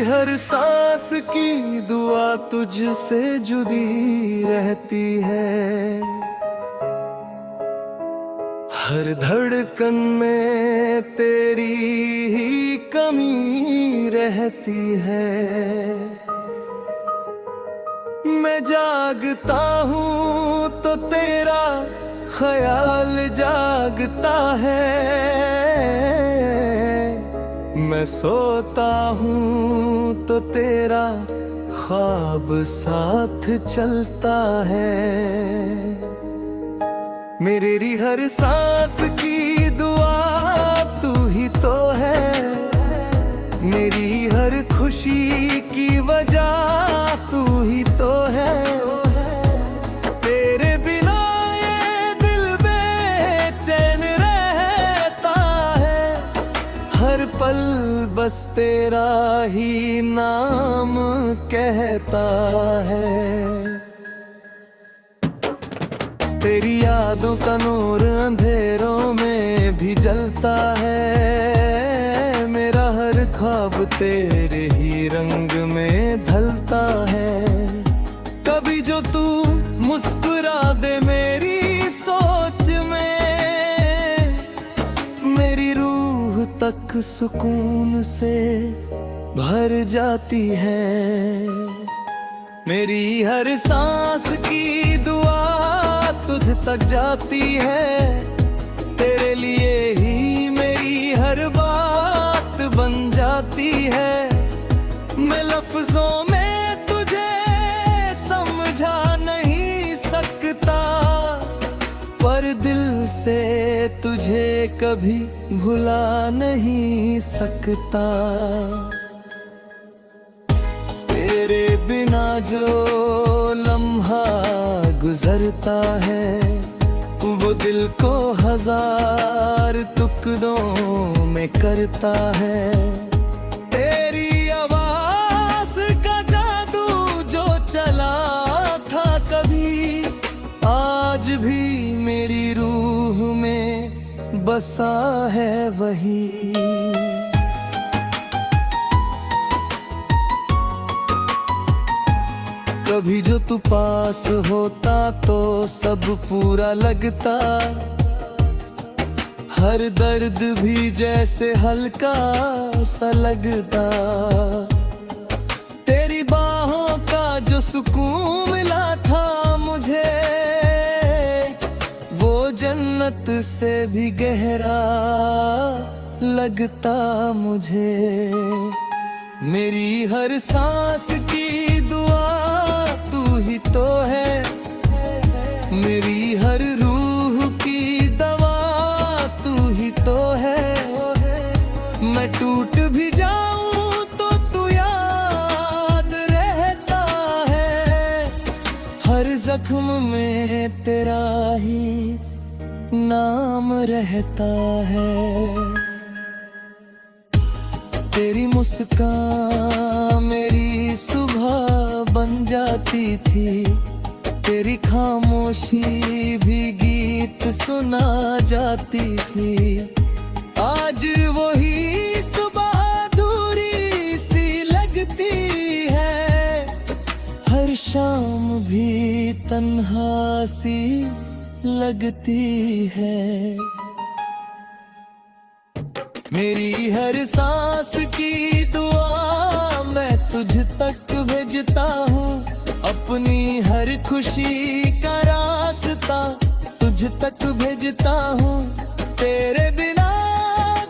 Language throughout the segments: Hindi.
हर सांस की दुआ तुझसे जुड़ी रहती है। हर धड़कन में तेरी ही कमी रहती है। मैं जागता हूँ तो तेरा ख्याल जागता है। मैं सोता हूँ तो तेरा ख्वाब साथ चलता है। मेरी हर सांस की दुआ तू ही तो है। मेरी हर खुशी की वजह तू ही तो है। तेरे बिना ये दिल बेचैन रहता है। हर पल बस तेरा ही नाम कहता है। तेरी यादों का नूर अंधेरों में भी जलता है। मेरा हर ख्वाब तेरे ही रंग में ढलता है। कभी जो तू मुस्कुरा दे मेरी सोच में, मेरी रूह तक सुकून से भर जाती है। मेरी हर सांस की दुआ तुझ तक जाती है। तेरे लिए ही मेरी हर बात बन जाती है। मैं लफ्जों में तुझे समझा नहीं सकता, पर दिल से तुझे कभी भुला नहीं सकता। तेरे बिना जो लम्हा गुजरता है, वो दिल को हजार टुकड़ों में करता है। तेरी आवाज का जादू जो चला था कभी, आज भी मेरी रूह में बसा है वही। कभी जो तू पास होता तो सब पूरा लगता। हर दर्द भी जैसे हल्का सा लगता। तेरी बाहों का जो सुकून मिला था मुझे, वो जन्नत से भी गहरा लगता मुझे। मेरी हर सांस की दुआ तू ही तो है। मेरी हर रूह की दवा तू ही तो है। मैं टूट भी जाऊं तो तू याद रहता है। हर जख्म में तेरा ही नाम रहता है। तेरी मुस्कान मेरी सुबह बन जाती थी। तेरी खामोशी भी गीत सुना जाती थी। आज वही सुबह अधूरी सी लगती है। हर शाम भी तन्हा सी लगती है। मेरी हर सांस की दुआ मैं तुझ तक भेजता हूँ। अपनी हर खुशी का रास्ता तुझ तक भेजता हूँ। तेरे बिना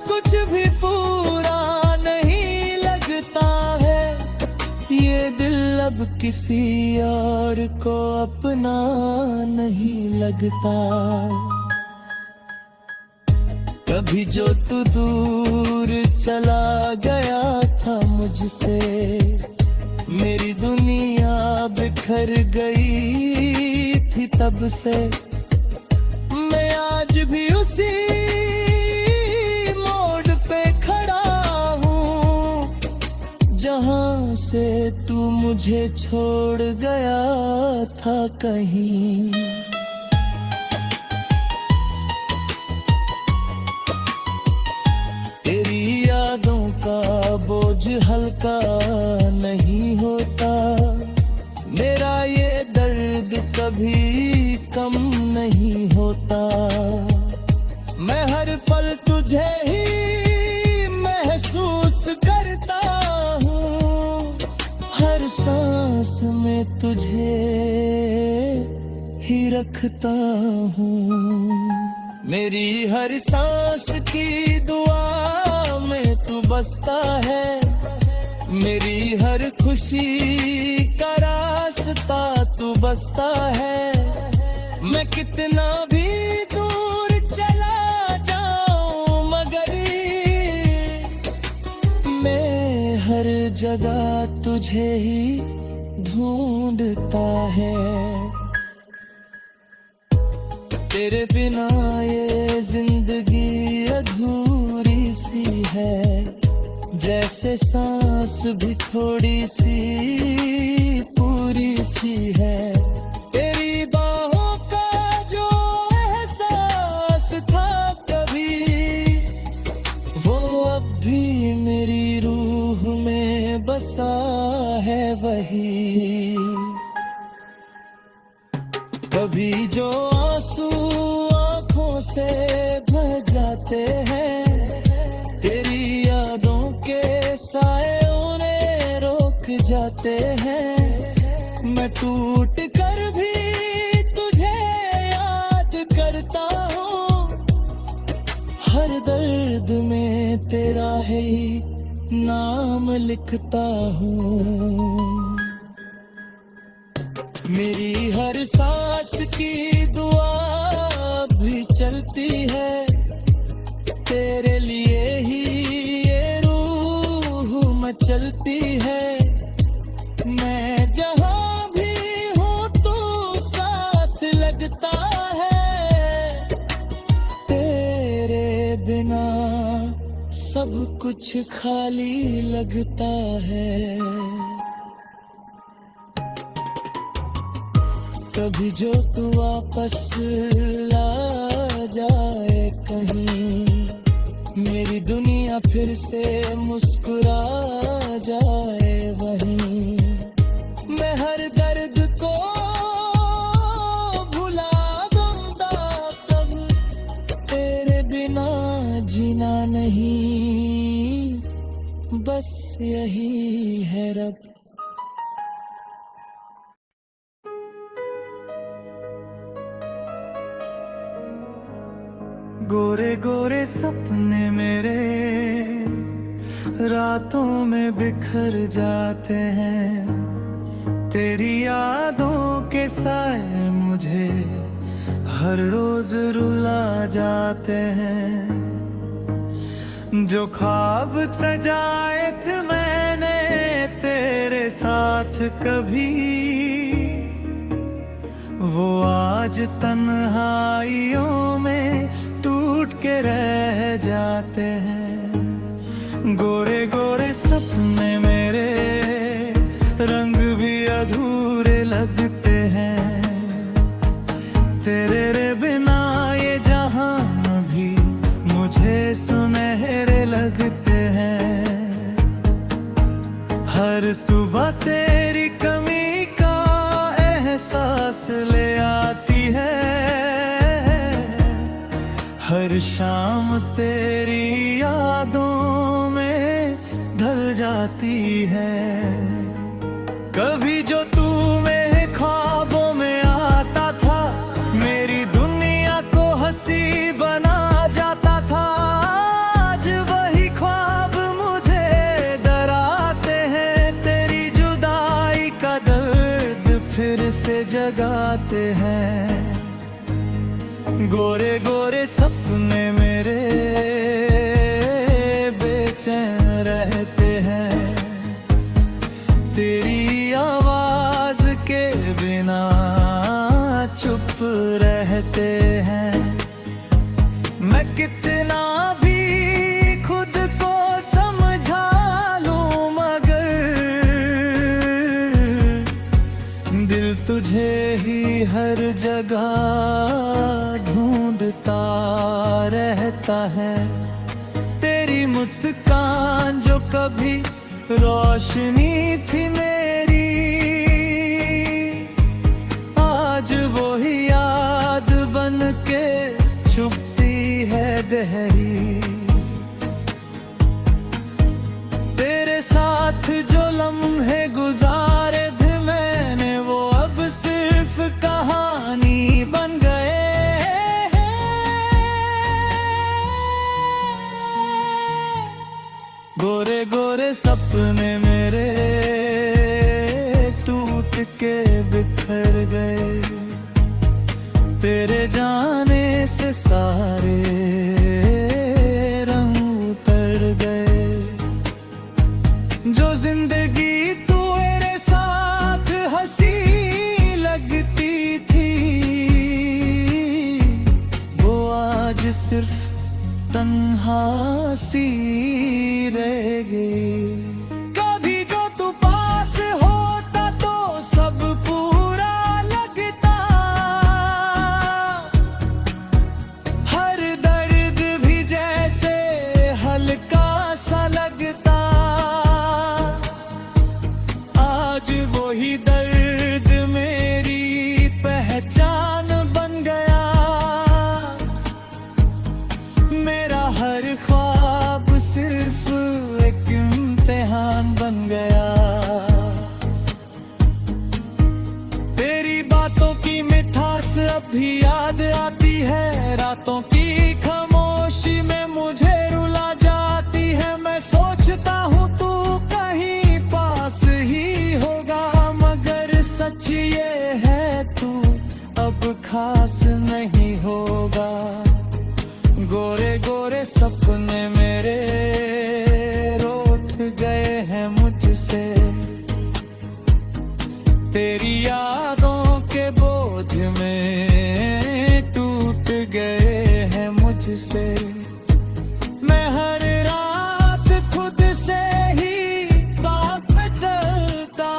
कुछ भी पूरा नहीं लगता है। ये दिल अब किसी और को अपना नहीं लगता। कभी जो तू दूर चला गया था मुझसे, मेरी दुनिया बिखर गई थी तब से। मैं आज भी उसी मोड़ पे खड़ा हूँ, जहाँ से तू मुझे छोड़ गया था कहीं। तेरी यादों का बोझ हल्का नहीं होता, मेरा ये दर्द कभी कम नहीं होता। मैं हर पल तुझे ही महसूस करता हूँ, हर सांस में तुझे ही रखता हूँ। मेरी हर सांस की दुआ में तू बसता है, मेरी हर खुशी का रास्ता तू बसता है। मैं कितना भी दूर चला जाऊं मगर मैं हर जगह तुझे ही ढूंढता है। तेरे बिना ये जिंदगी अधूरी सी है, जैसे सांस भी थोड़ी सी पूरी सी है। तेरी बाहों का जो एहसास था कभी, वो अब भी मेरी रूह में बसा है वही। कभी जो आंसू आंखों से बह जाते हैं, तेरी यादों के साए उन्हें रोक जाते हैं। मैं टूट कर भी तुझे याद करता हूँ, हर दर्द में तेरा है नाम लिखता हूँ। मेरी हर सांस की दुआ भी चलती है, तेरे लिए ही ये रूह मचलती है। मैं जहाँ भी हूँ तू साथ लगता है, तेरे बिना सब कुछ खाली लगता है। कभी जो तू वापस आ जाए कहीं, मेरी दुनिया फिर से मुस्कुरा जाए वहीं। मैं हर दर्द को भुला दूंगा कब, तेरे बिना जीना नहीं बस यही है रब। गोरे गोरे सपने मेरे रातों में बिखर जाते हैं, तेरी यादों के साए मुझे हर रोज रुला जाते हैं। जो ख्वाब सजाए थे मैंने तेरे साथ कभी, वो आज तन्हाइयों में टूट के रह जाते हैं। गोरे गोरे सपने मेरे रंग भी अधूरे लगते हैं, तेरे रे बिना ये जहां भी मुझे सुनहरे लगते हैं। हर सुबह तेरी कमी का एहसास ले आती है, हर शाम तेरी यादों में ढल जाती है। कभी जो तू मेरे ख्वाबों में आता था, मेरी दुनिया को हंसी बना जाता था। आज वही ख्वाब मुझे डराते हैं, तेरी जुदाई का दर्द फिर से जगाते हैं। गोरे गोरे सपने मेरे बेचैन रहते हैं, तेरी आवाज के बिना चुप रहते हैं। मैं कितना भी खुद को समझा लूं मगर दिल तुझे ही हर जगह ढूंढता रहता है। तेरी मुस्कान जो कभी रोशनी थी मेरी, आज वो ही याद बन के छुपती है गहरी। तेरे साथ जो लम्हे गुजारे थे मैंने, वो अब सिर्फ कहानी बन गए। गोरे गोरे सपने मेरे टूट के बिखर गए, तेरे जाने से सारे रंग उतर गए। जो जिंदगी तू मेरे साथ हंसी लगती थी, वो आज सिर्फ तन्हा सी रह गई। कभी जो तू पास होता तो सब पूरा लगता, हर दर्द भी जैसे हल्का सा लगता। आज वही दर्द मेरी पहचान बन गया, मेरा हर ख्वाब सिर्फ एक इम्तिहान बन गया। तेरी बातों की मिठास अब भी याद आती है, रातों की खामोशी में मुझे रुला जाती है। मैं सोचता हूँ तू कहीं पास ही होगा, मगर सच ये है तू अब खास नहीं होगा। गोरे गोरे सपने मेरे रूठ गए हैं मुझसे, तेरी यादों के बोझ में टूट गए हैं मुझसे। मैं हर रात खुद से ही बात करता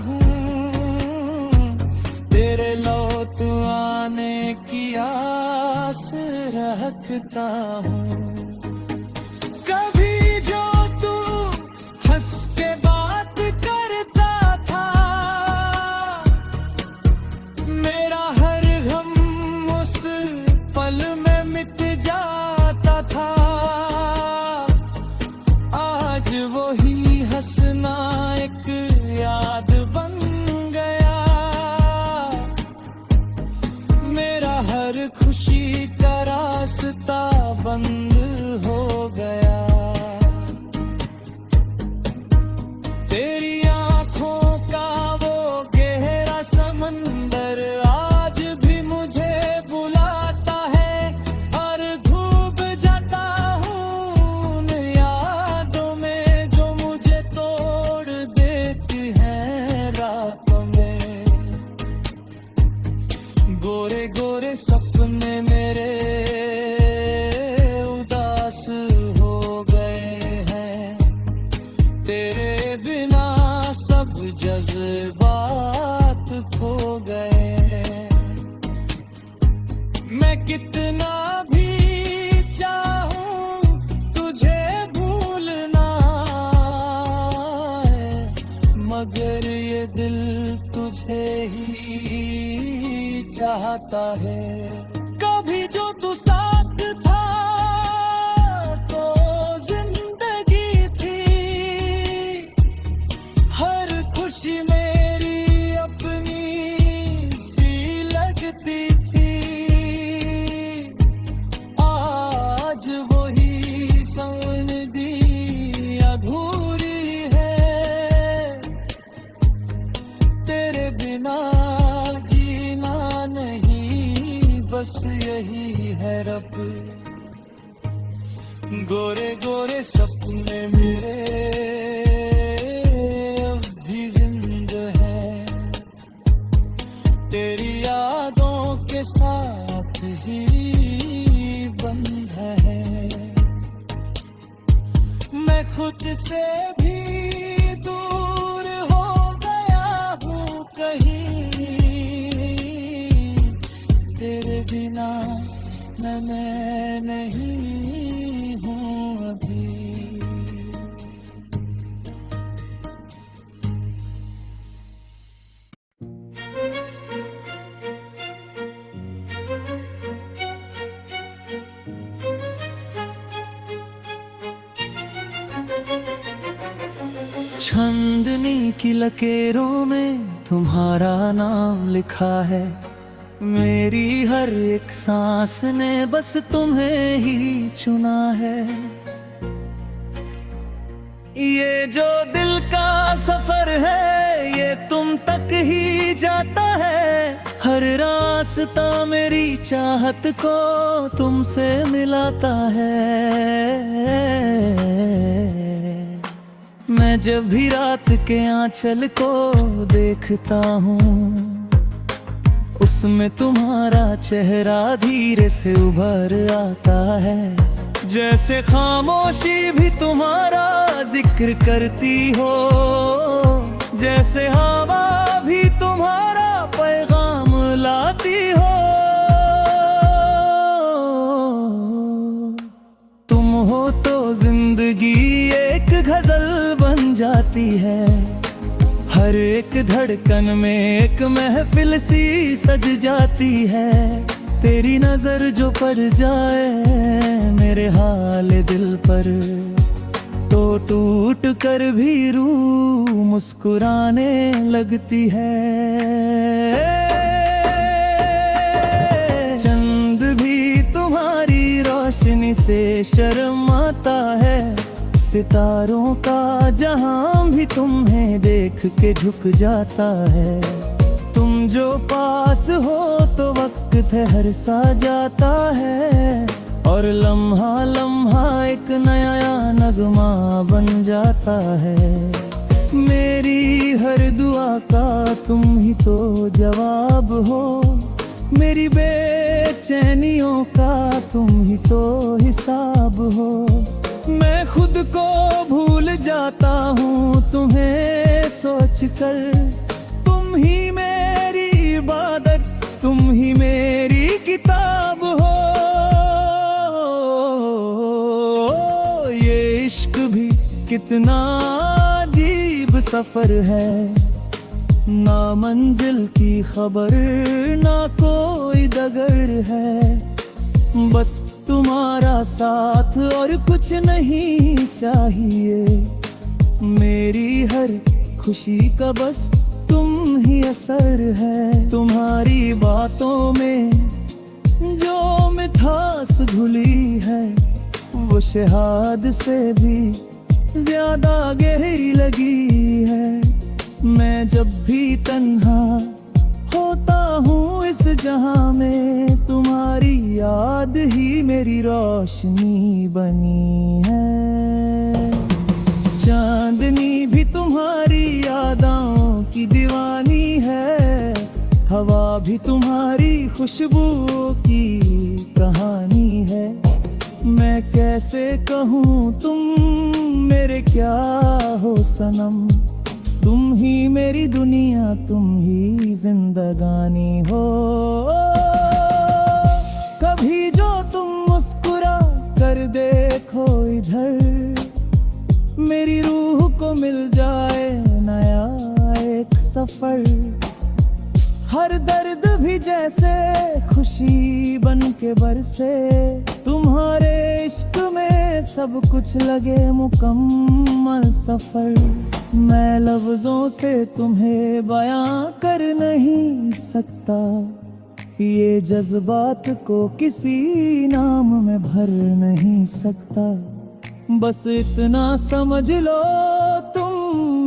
हूँ, तेरे लौट आने की आस रखता हूँ। कभी जो तू हंस के बात करता था, मेरा हर गम उस पल में मिट जाता था। आज वही हंसना एक याद बन गया, मेरा हर खुशी का रास्ता बंद हो गया। तेरी आंखों का वो गहरा समंदर आज भी मुझे बुलाता है, और डूब जाता हूँ उन यादों में जो मुझे तोड़ देती है रातों में। गोरे गोरे सपने मेरे उदास हो गए हैं, तेरे बिना सब जज्बात खो गए हैं। मैं कितना भी चाहूं तुझे भूलना है, मगर ये दिल तुझे ही चाहता है। कभी जो तू साथ था तो जिंदगी थी, हर खुशी मेरी अपनी सी लगती थी। आज वही जिंदगी अधूरी है, तेरे बिना जीना नहीं बस यही है रब। गोरे गोरे सपने मेरे अब भी जिंदा हैं, तेरी यादों के साथ ही बंध है। मैं खुद से भी दूर हो गया हूँ कहीं, तेरे बिना मैं नहीं हूँ अभी। चांदनी की लकीरों में तुम्हारा नाम लिखा है, मेरी हर एक सांस ने बस तुम्हें ही चुना है। ये जो दिल का सफर है ये तुम तक ही जाता है, हर रास्ता मेरी चाहत को तुमसे मिलाता है। मैं जब भी रात के आंचल को देखता हूँ, उसमें तुम्हारा चेहरा धीरे से उभर आता है। जैसे खामोशी भी तुम्हारा जिक्र करती हो, जैसे हवा भी तुम्हारा पैगाम लाती हो। तुम हो तो जिंदगी एक गजल बन जाती है, हर एक धड़कन में एक महफिल सी सज जाती है। तेरी नजर जो पड़ जाए मेरे हाल दिल पर, तो टूट कर भी रूह मुस्कुराने लगती है। चंद भी तुम्हारी रोशनी से शर्माता है, सितारों का जहां भी तुम्हें देख के झुक जाता है। तुम जो पास हो तो वक्त ठहर सा जाता है, और लम्हा लम्हा एक नया नगमा बन जाता है। मेरी हर दुआ का तुम ही तो जवाब हो, मेरी बेचैनियों का तुम ही तो हिसाब हो। मैं खुद को भूल जाता हूँ तुम्हें सोच कर, तुम ही मेरी इबादत, तुम ही मेरी किताब हो। ये इश्क भी कितना अजीब सफर है, ना मंजिल की खबर ना कोई डगर है। बस तुम्हारा साथ और कुछ नहीं चाहिए, मेरी हर खुशी का बस तुम ही असर है। तुम्हारी बातों में जो मिठास घुली है, वो शहाद से भी ज्यादा गहरी लगी है। मैं जब भी तन्हा होता हूँ इस जहां में, तुम्हारी याद ही मेरी रोशनी बनी है। चांदनी भी तुम्हारी यादों की दीवानी है, हवा भी तुम्हारी खुशबू की कहानी है। मैं कैसे कहूँ तुम मेरे क्या हो सनम, तुम ही मेरी दुनिया, तुम ही जिंदगानी हो। कभी जो तुम मुस्कुरा कर देखो इधर, मेरी रूह को मिल जाए नया एक सफर। हर दर्द भी जैसे खुशी बन के बरसे, तुम्हारे इश्क में सब कुछ लगे मुकम्मल सफर। मैं लफ्जों से तुम्हें बयां कर नहीं सकता, ये जज्बात को किसी नाम में भर नहीं सकता। बस इतना समझ लो तुम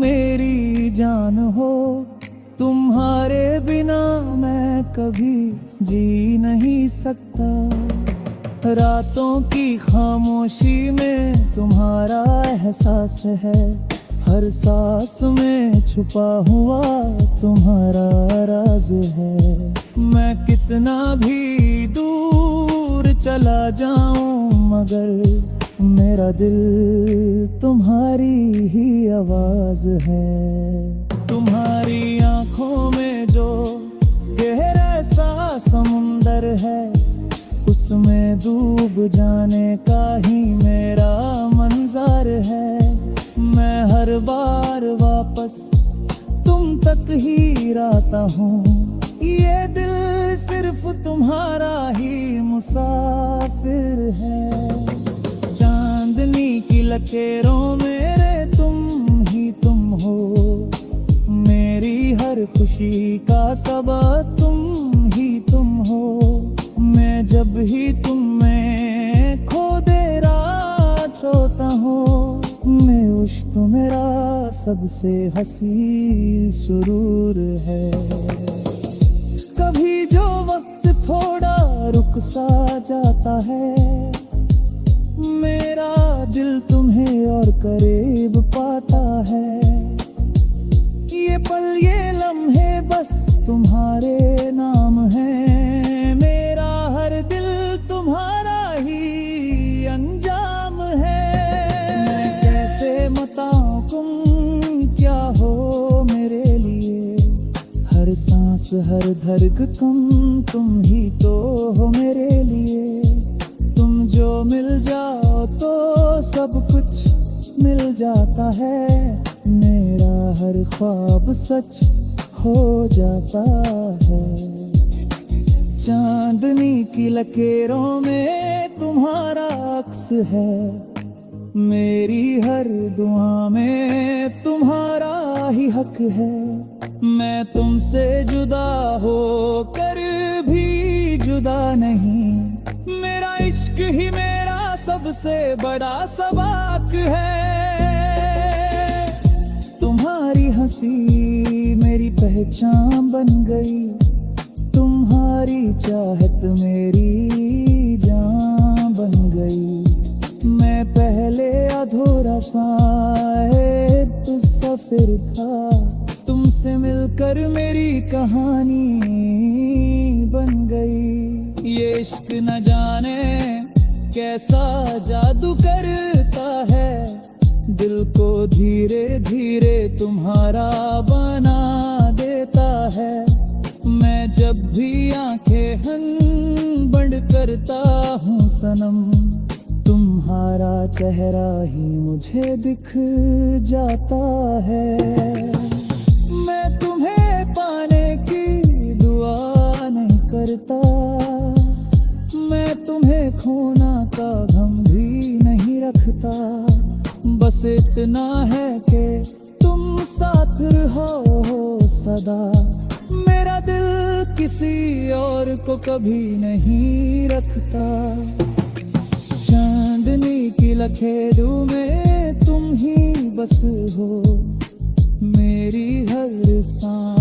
मेरी जान हो, तुम्हारे बिना मैं कभी जी नहीं सकता। रातों की खामोशी में तुम्हारा एहसास है, हर सांस में छुपा हुआ तुम्हारा राज है। मैं कितना भी दूर चला जाऊं मगर मेरा दिल तुम्हारी ही आवाज है। तुम्हारी आंखों में जो गहरा सा समुंदर है, उसमें डूब जाने का ही मेरा मंजर है। मैं हर बार वापस तुम तक ही आता हूँ, ये दिल सिर्फ तुम्हारा ही मुसाफिर है। चांदनी की लकीरों मेरे तुम ही तुम खुशी का सबब तुम ही तुम हो। मैं जब ही तुम में खो दे रात होता हूँ, मैं उश तो मेरा सबसे हंसी सुरूर है। कभी जो वक्त थोड़ा रुक सा जाता है, मेरा दिल तुम्हें और करीब पाता है। ये पल ये लम्हे बस तुम्हारे नाम है, मेरा हर दिल तुम्हारा ही अंजाम है। मैं कैसे बताऊं तुम क्या हो मेरे लिए, हर सांस हर धड़कन तुम ही तो हो मेरे लिए। तुम जो मिल जाओ तो सब कुछ मिल जाता है, मेरा हर ख्वाब सच हो जाता है। चांदनी की लकीरों में तुम्हारा अक्स है, मेरी हर दुआ में तुम्हारा ही हक है। मैं तुमसे जुदा हो कर भी जुदा नहीं, मेरा इश्क ही मेरा सबसे बड़ा सबक है। तुम्हारी हंसी मेरी पहचान बन गई, तुम्हारी चाहत मेरी जान बन गई। मैं पहले अधूरा सा एक सफर था, तुमसे मिलकर मेरी कहानी बन गई। ये इश्क न जाने कैसा जादू करता है, दिल को धीरे धीरे तुम्हारा बना देता है। मैं जब भी आंखें बंद करता हूँ सनम, तुम्हारा चेहरा ही मुझे दिख जाता है। मैं तुम्हें पाने की दुआ नहीं करता, मैं तुम्हें खोना का गम भी नहीं रखता। बस इतना है कि तुम साथ रहो सदा, मेरा दिल किसी और को कभी नहीं रखता। चांदनी की लखेड़ों में तुम ही बस हो, मेरी हर सांस